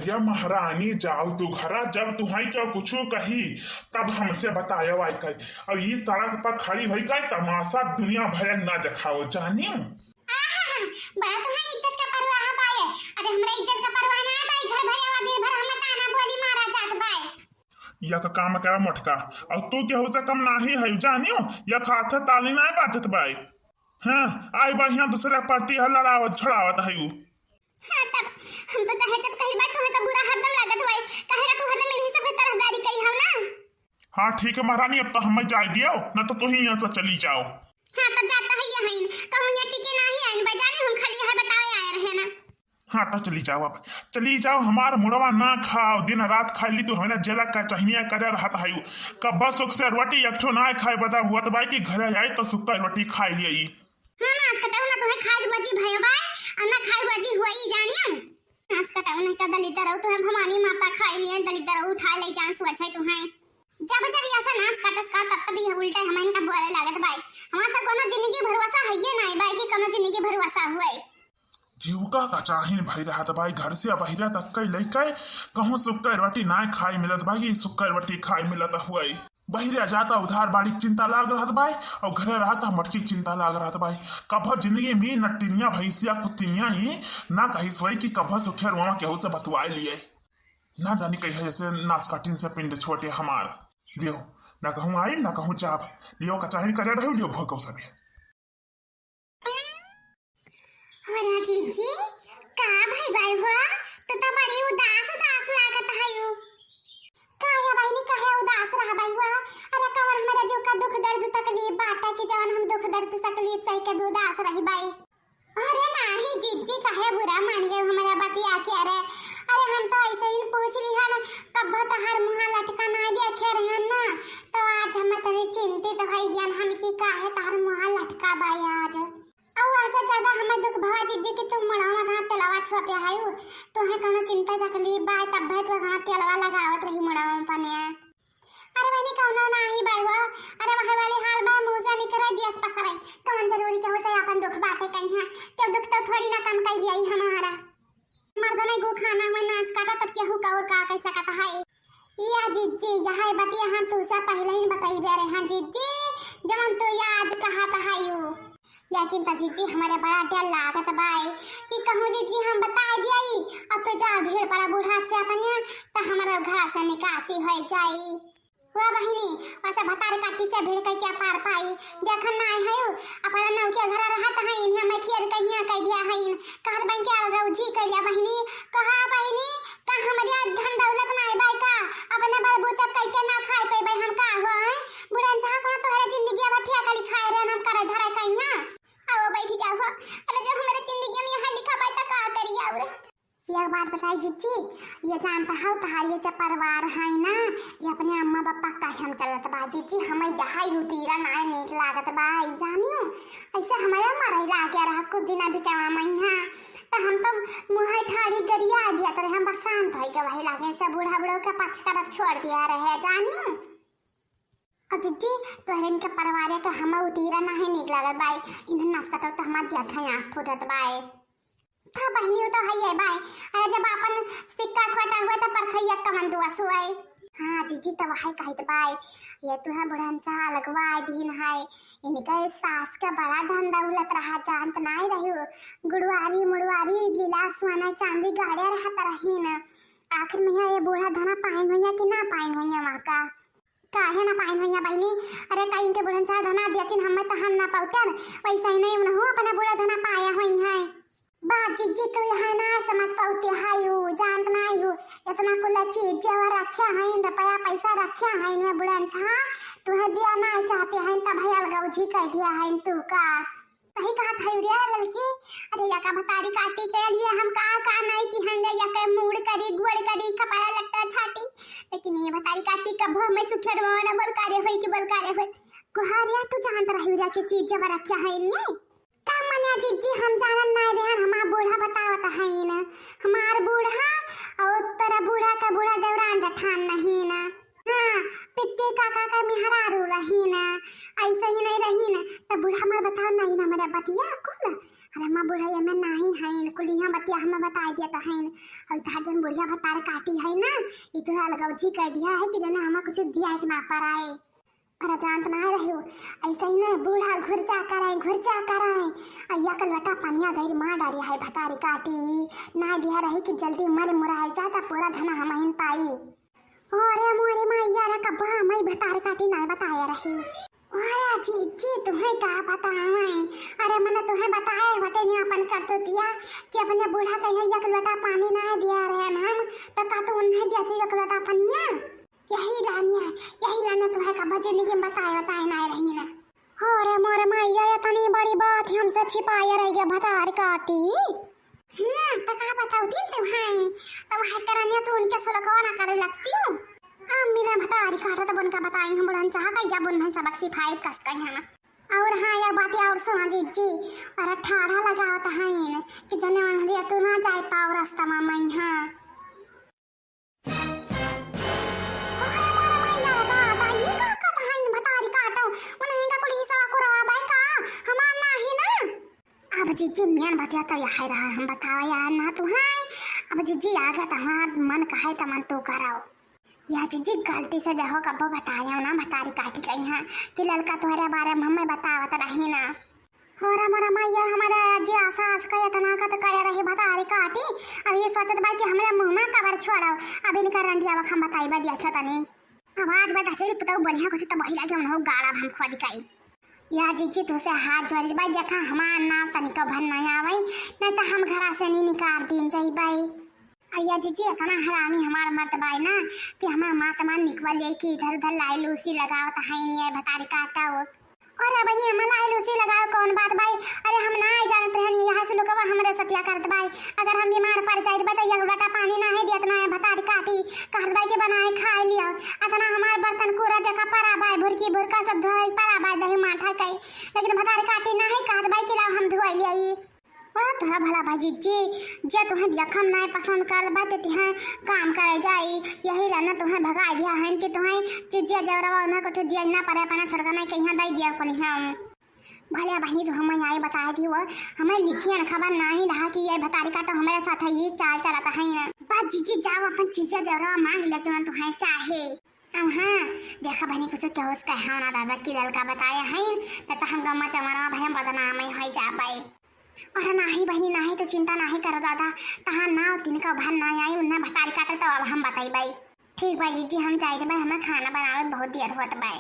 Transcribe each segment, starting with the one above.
अरे महारानी जाओ तू घरा, जब तुम्हारी क्या कुछ कही तब हमसे बतायो आई कई। और ये सड़क पर खड़ी हुई कई तमाशा दुनिया भर ना दिखाओ जानियो। बड़ा तुम्हारी इज्जत का परवाह बाए। अरे हमरा इज्जत का परवाह ना है भाई, घर भरे आवाज भर हम ताना बोली मारा जात बाए। या का काम करा मटका और तू केहू से कम नाही है जानियो। या खाते ताली ना बाजत बाई। हाँ आई बढ़िया दूसरे पार्टी है लड़ावत छड़ावत है यू। हाँ तब हम तो चाहे जब कही बात तुम्हें तो बुरा हरदम लागत भाई, कहेगा तू हरदम मेरी सब तरफदारी कही हम ना। हाँ ठीक है महारानी, अब तो हमें जाए दियो ना तो तू ही यहाँ से चली जाओ। हाँ तब जाता है यहाँ कहूँ यहाँ टिके ना ही आइन बजाने हम खाली है बताए आए रहे ना। हाँ तो चली जाओ, अब चली जाओ। हमार मुड़वा ना खाओ, दिन रात खाई ली तो हमें जेला का चाहिए करे रहता है। कब सुख से रोटी एक ठो ना खाए बता हुआ तो भाई की घर आई तो सुख का रोटी खाई लिया। हाँ ना आज कटाऊ ना तुम्हें खाई बजी भयो भाई, अन्ना खाई बजी हुआ ही जानियो। आज कटाऊ नहीं का दलित रहो तुम्हें भवानी माता खाई लिए दलित रहो उठा ले जान सु अच्छा तुम्हें। जब जब ऐसा नाच काटस का तब तब ये उल्टा हमें का बोले लागत भाई। हमार तो कोनो जिंदगी भरोसा है ये नहीं भाई कि कोनो जिंदगी भरोसा हुए। जीवका का चाहिए भाई रहत भाई, घर से बहिरा तक कई लइका कहूँ सुक्कर रोटी ना खाई मिलत भाई, सुक्कर रोटी खाई मिलत हुआ। बहिरा जाता उधार बाड़ी चिंता लाग रहत भाई और घरे रहता मटकी चिंता लाग रहत भाई। कभ जिंदगी में नट्टिनिया भैंसिया कुत्तिनिया ही ना कही सोई कि कभ सुखे रुआ केहू से बतवाए लिए ना जानी कही जैसे नासकाटिन से पिंड छोटे हमार लियो ना कहूँ आई ना कहूँ चाप लियो कचाही करे रहो लियो भोगो सभी। अरे जीजी का भाई भाई हुआ तो बड़ी उदास उदास लागत है यू। काहे बहनी काहे उदास रहा भाई हुआ। अरे कवन हमारा जो का दुख दर्द तकलीफ बाटा के जवन हम दुख दर्द तकलीफ सही के उदास रही भाई। अरे नाही जीजी काहे बुरा मान गए हमारा बतिया के। अरे हम तो ऐसे ही पूछ रही है ना कब तहार मुंह लटका ना देखे रहे ना तो आज हम तने चिंतित हो गया हम की काहे तहार मुंह लटका भाई आज। और ऐसा ज्यादा हमें दुख भवा जीजी कि तुम मड़ावा था तेलवा छुपे आयु तो है कोनो चिंता तकलीफ बाय तब है तो हां तेलवा लगावत रही मड़ावा पने। अरे मैंने कहना नहीं भाई हुआ। अरे वहां वाले हाल बा मुंह से निकल दिया पसरे कौन जरूरी के होसे अपन दुख बातें कहीं है क्यों दुख तो थोड़ी ना कम कर लिया हमारा। मर्द ने गो खाना में नाच काटा तब केहू का और का कैसा कहता है या जीजी यह बतिया हम तुसा पहले ही बताई दे रहे हैं जीजी जवन तो आज कहा था यू। लेकिन तो जीजी हमारे बड़ा डर लागत भाई कि कहूँ जीजी हम बता दिया अब तो जा भीड़ पड़ा बूढ़ा से अपने तो हमारा घर से निकासी हो जाई। हुआ बहिनी वैसे भतार काटी से भीड़ के क्या पार पाई देखन ना है अपना नौ के घर रहत है इन्हें मैं खेल कहिया कह दिया है कहत बन के आगा उजी कर लिया बहिनी कहा बहिनी का हमारे धन दौलत ना है भाई का अपने बलबूते कह के ना खाए पे भाई हम का हुआ है बुढ़ा जहां को तोहरे जिंदगी बठिया कली खाए रे हम करे धरे कहिया आओ बैठ जाओ। अरे जब हमारे जिंदगी में यहाँ लिखा बात तो का करिए और एक बात बताई जीजी ये जानता है तुम्हारे ये परिवार है ना ये अपने अम्मा पापा का हम चलत बा जीजी हमें जहाँ उतीरा ना नीक लागत भाई जानियो ऐसे हमारे मरे लागे रहा कुछ दिन बिचावा मैया तो हम तो मुँह ठाड़ी गरिया दिया तो हम बस शांत हो गए वही लागे से बूढ़ा बूढ़ों के पक्ष तरफ छोड़ दिया रहे जानियो। और जीजी तोहरे इनके परिवार के हमें उतीरा ना है नीक लागत भाई इन्हें नाश्ता तो हमारे देखा आँख फूटत भाई था बहनी तो है भाई। अरे जब अपन सिक्का खोटा हुआ तो परखैया कमन दुआ सुआई। हाँ जीजी तो वही कहत भाई ये तो है बुढ़न चाह लगवा दिन है इनका सास का बड़ा धन दौलत रहा जानत नहीं रही गुड़वारी मुड़वारी लीला सोना चांदी गाड़िया रहता रही न आखिर में ये बूढ़ा धना पाइन हुआ कि ना पाइन हुआ वहाँ का काहे ना पाइन हुआ बहनी। अरे कहीं के बुढ़न चाह धना देती हमें तो हम ना पाते वैसा ही नहीं हो अपना बूढ़ा धना पाया हुई है बात जीजी तो यहाँ ना समझ पाते है यू जानत ना यू इतना कुल चीज जवा रखा है रुपया पैसा रखा है इनमें बुढ़न छा तुम्हें दिया ना चाहते हैं तब भैया लगाऊ जी कह दिया है तू का सही कहा था रे लड़की। अरे या का भतारी काटी के लिए हम का नहीं कि हम या के मूड करी गुड़ करी कपड़ा लट्टा छाटी लेकिन ये भतारी काटी कब मैं सुखे रवाना बोल कार्य होई कि बोल कार्य होई कुहारिया तू जानत रही रे के चीज जवा रखा है इनमें मनिया जीजी हम जानन नहीं रे हमार बूढ़ा बतावत है ना हमार बूढ़ा और तेरा बूढ़ा का बूढ़ा देवरान जठान नहीं ना हाँ पित्ती काका का मिहरारू रही ना ऐसे ही नहीं रही न तब बूढ़ा हमार बता नहीं ना मेरा बतिया कुल अरे मां बूढ़ा ये में नहीं है कुल यहाँ बतिया हमें बता दिया तो है और इधर जन बुढ़िया भतार काटी है ना ये तो अलगौजी कह दिया है कि जने हमें कुछ दिया है ना पर आए अरे जानत ना रहे ऐसे ही ना बूढ़ा घुरचा कराए अय्या कल लटा पनिया गई मार डारी है भतारी काटी ना दिया रही कि जल्दी मर मुराई जाता पूरा धना हम ही पाई अरे मोरे मैया रे कब्बा मैं भतारी काटी ना बताया रही अरे जी तुम्हें क्या बताएं अरे मैंने तुम्हें बताया होते नहीं अपन कर तो दिया कि अपने बूढ़ा कहीं एक लोटा पानी ना दिया रहे हम तो का तो उन्हें दिया थी एक लोटा पनिया यही लानिया तुम्हें कब्बा जिंदगी में बताए ना रही ना अरे मोरे मैया इतनी बड़ी बात हमसे छिपाया रही है भतारी काटी हाँ तो क्या बताओ दिन तुम्हें तब हर करानिया तो उनके सुलगवा ना करे लगती हूँ अम्मी ने भतारी काटा तो उनका बताई हम बुढ़न चाह कई जब उन्हें सबक सिखाई कस कही हम और हाँ यह बातें और सुना जी और ठाढ़ा लगाओ तो है कि जने मन दिया तू ना जाए पाओ रास्ता में मैं हाँ अब जीजी मियान बतिया तो यही रहा हम बताओ यार ना तू है अब जीजी आ गया तो हमार मन कहे तो मन तू कराओ यह जीजी गलती से जहो कब बताया ना भतारी काटी कहीं है कि ललका तुम्हारे बारे में हमें बतावत रही ना और हमारा मैया हमारा जी आशा का इतना का तो करे रही भतारी काटी अब ये सोचत भाई कि हमारे मुंह में कबर छोड़ो अब इनका रंडिया हम बताई बा दिया था तनी अब आज बता चली पता बढ़िया कुछ तो बही लगे उन्हों गाड़ा हम खवा दिखाई या जीजी तुसे हाथ जोड़ भाई देखा हमार नाम तनिका भर नहीं आवे नहीं तो हम घरा से नहीं निकाल दिन जाई भाई और या जीजी इतना हरामी हमार मर्द भाई ना कि हमार माँ सामान निकवा ले कि इधर उधर लाई लूसी लगावत है नहीं है भतारी काटा हो और अब नहीं हम लाई लूसी लगाओ कौन बात भाई अरे हम ना जानते हैं यहाँ से लोगवा हमारे सत्या करत भाई अगर हम बीमार पड़ जाए बता ये लोटा पानी ना है देतना है भतारी काटी कहत भाई के बनाए खा लिया अतना हमार बर्तन कूड़ा देखा परा भाई भुरकी भुरका सब धोई परा भाई दही माठा कई लेकिन भतारी काटी ना है कहत भाई के लाओ हम धोई लिया और तोरा भला भाजी जी जे तुम्हें जखम ना पसंद कर बात तिहां काम करे जाई यही रहना तुम्हें भगा दिया है कि तुम्हें चिजिया जवरवा ना कुछ दिया ना पड़े अपना छोड़का मैं कहीं दई दिया को नहीं हम भले बहनी तो हमें आई बताया थी वो हमें लिखिए ना खबर नहीं रहा कि ये भतारी का तो हमारे साथ ये चाल चलाता है ना बात जीजी जाओ अपन चिजिया जवरवा मांग ले जो तुम्हें चाहे हाँ देखा बहनी कुछ क्या उसका है ना दादा की ललका बताया है तो हम गम्मा चमरा भयम बदनाम है जा पाए और नाही बहनी नाही तो चिंता नहीं करो दादा तहां ना तिनका भर ना आई उन्हें भतारी काटे तो अब हम बताई भाई ठीक भाई जी हम चाहिए भाई हमें खाना बनावे बहुत देर होत भाई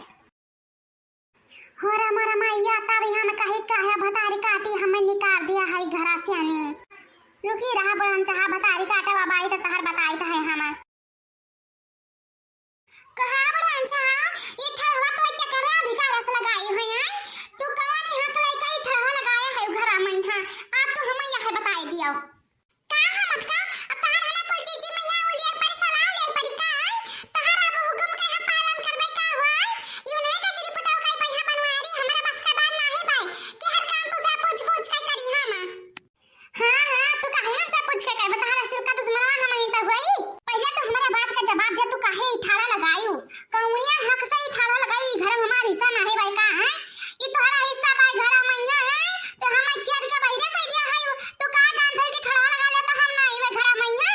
होरा मोरा मैया तब हम कहीं काहे भतारी काटी हमें निकाल दिया है घरा से आने रुकी रहा बरन चाह भतारी काटे बाई तो तहर बताई तो है हम कहां बरन चाह ये ठहवा तो क्या करे अधिकार से लगाई है तू कौन हाथ लेके ही ठहवा लगाया है घरा में था आप तो हमें यह बताई दियो का हम का अब तहर हला कोई चीज में या उलियर पर सलाह ले पड़ी का तहर अब हुकुम के हम पालन करबे का हुआ ये नहीं का तेरी पुताव का पैसा बनवारी हमारे बस का बात ना है भाई कि हर काम तो से पूछ के करी हम हां तू काहे हमसे पूछ के कर बता सिर का दुश्मन हम नहीं तो हुई पहले तो हमारे बात का जवाब दे तू काहे इठाड़ा लगायू कौनिया हक से इठाड़ा लगाई घर में हमारा हिस्सा ना है भाई का है ये तोहरा हिस्सा भाई घर महीना है तो हम खेत के बहिरे कर दिया है तो का जान भाई के ठड़ा लगा ले तो हम ना आवे घर महीना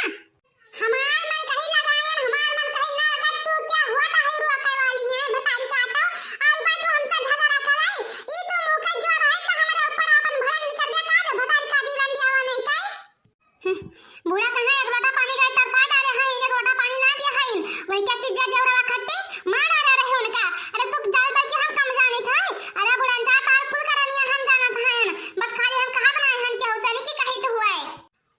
हमार मन कहीं लगाया हमार मन कहीं ना लगा तू क्या हुआ था है रोके वाली है भतारी काटो आई भाई तो हमसे झगड़ा कराई ये तो मुंह का जोर है तो हमारे ऊपर अपन भड़क निकल गया का भतारी काटी रंडियावा नहीं के बूढ़ा कहां एक लोटा पानी का तरसा डाले है एक लोटा पानी ना दिया है वही क्या चीज जवरवा खट्टे मार डाला रहे उनका अरे तू जान भाई कि हम कम जाने था अरे बुढ़न जा तार कुल करनिया हम जाना था बस खाली हम कहा बनाए हम क्या हुसैन की कही तो हुआ है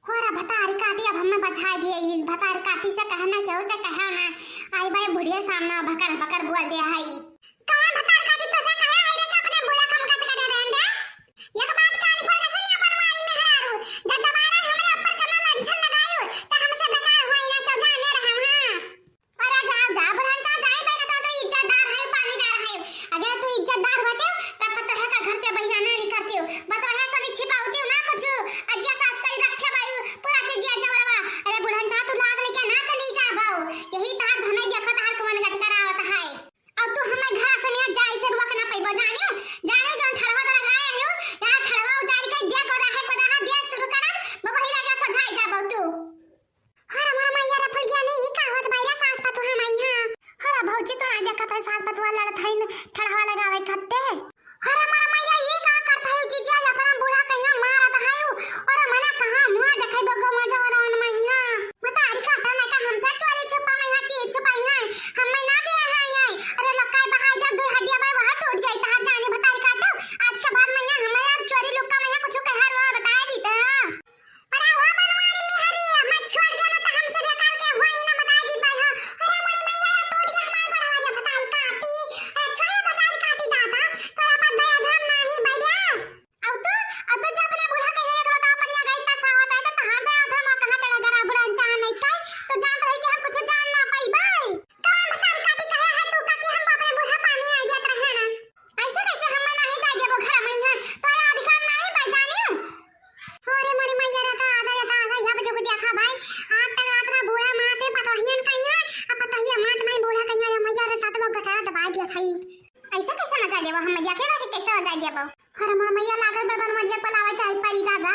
होरा भतारी काटी अब हमें बचा दिए भतारी काटी से कहना क्या होता कहा ना आई भाई बुढ़िया सामने भकर भकर बोल दिया है कौन भतारी काटी तो से कहा है रे कि अपने बोला कम कत करे रहन दे एक बात कान खोल के सुनिए अपन मारी में हरारू जब दोबारा हमारे ऊपर कमल लंछन लगायो तो हमसे बेकार होई ना तो जाने रहा हां अरे जा बुढ़न जा जाए बेटा तो इज्जतदार है पानीदार है अगर तू इज्जतदार होते तब तो है का घर से बहिना ना निकलती हो बता है सभी छिपावती ना कुछ अज्जा सास करी रखे भाई पूरा चीज जवरवा अरे बुढ़न जा तू लाग लेके ना चली जा भाऊ यही तार धने देखा तार को मन गट करावत है और तू हमें बारे सास बचवा लड़त है ठड़वा लगावे खत्ते अरे मोर मैया ये का करत है जीजा अपन बूढ़ा कहिया मारत है और मने कहां मुंह देखे बगो मजवरन मैया मतारी खाता ना का हमसे चोरी छुपा मैया चीज छुपाई है हम ना दे है अरे लकाई बहाई जब दो हड्डियां बा वहां टूट जाई तहार जाने बतारी काटो आज के बाद मैया हमार चोरी लुक्का मैया कुछ कहर बता दी त अरे वो बनवारी मिहरी मैं छोड़ देना तो हमसे बेकार के होई ना बता दी भाई अरे मोरी मैया टूट गया हमार बड़वा जब बताई काटी छोरे बताई काटी दादा तो अपन दया धर्म नहीं भैया अब तो जब अपने बूढ़ा कहे एक रोटा अपन या गई तक सावत है तो तहार दया धर्म कहां चढ़ा गरा बुढ़ा चाह नहीं काय तो जान रही कि हम कुछ जान ना पाई भाई कौन बताई काटी कहे है तू का कि हम अपने बूढ़ा पानी नहीं देत रहे ना ऐसे कैसे हम नहीं जाए देबो घर में तोरा अधिकार नहीं भाई जानियो अरे मोरी मैया रे का आधा यहां पे जो देखा भाई आज तक रात में बूढ़ा माथे पतहियन कहिया अब पतहिया माथ में बूढ़ा कहिया रे मैया रे ततबो गठरा दबा दिया थई ऐसे कैसे मजा देबो हम देखे ना कि कैसे मजा देबो अरे मोर मैया लागल बबन मजे पलावे चाहे परी दादा